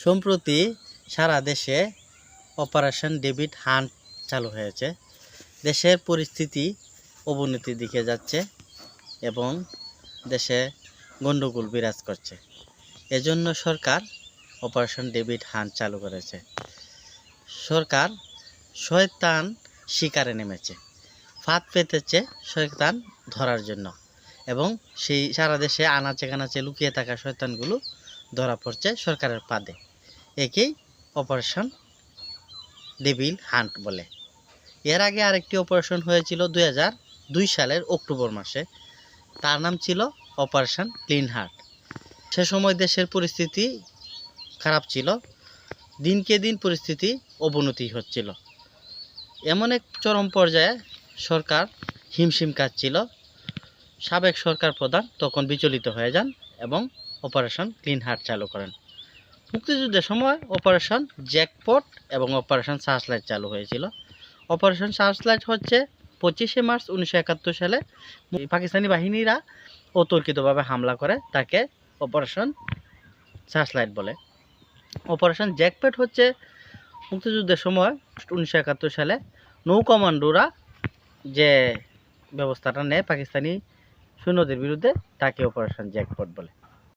সম্প্রতি সারা দেশে operation David hunt চালু হয়েছে। দেশের পরিস্থিতি অবনতির দিকে যাচ্ছে এবং দেশে গণ্ডগোল বিরাজ করছে। এজন্য সরকার অপারেশন ডেভিড হান্ট চালু করেছে। সরকার শয়তান শিকারে নেমেছে, ফাঁদ পেতেছে শয়তান ধরার জন্য, এবং সেই সারা দেশে আনাচে কানাচে লুকিয়ে থাকা শয়তানগুলো ধরা পড়ছে সরকারের ফাঁদে। একেই অপারেশন ডেভিল হান্ট বলে। এর আগে আরেকটি অপারেশন হয়েছিল 2002 সালের অক্টোবর মাসে। তার নাম ছিল অপারেশন ক্লিন হার্ট। সে সময় দেশের পরিস্থিতি খারাপ ছিল, দিনকে দিন পরিস্থিতি অবনতি হচ্ছিল। এমন এক চরম পর্যায়ে সরকার হিমশিম খাচ্ছিল। সাবেক সরকার প্রধান তখন বিচলিত হয়ে যান এবং অপারেশন ক্লিন হার্ট চালু করেন। মুক্তিযুদ্ধের সময় অপারেশন জ্যাকপট এবং অপারেশন সার্চলাইট চালু হয়েছিল। অপারেশন সার্চলাইট হচ্ছে 25শে মার্চ 1971 সালে পাকিস্তানি বাহিনীরা অতর্কিতভাবে হামলা করে, তাকে অপারেশন সার্চলাইট বলে। অপারেশন জ্যাকপট হচ্ছে মুক্তিযুদ্ধের সময় 1971 সালে নৌ কমান্ডোরা যে ব্যবস্থাটা নেয় পাকিস্তানি সৈন্যদের বিরুদ্ধে, তাকে অপারেশন জ্যাকপট বলে।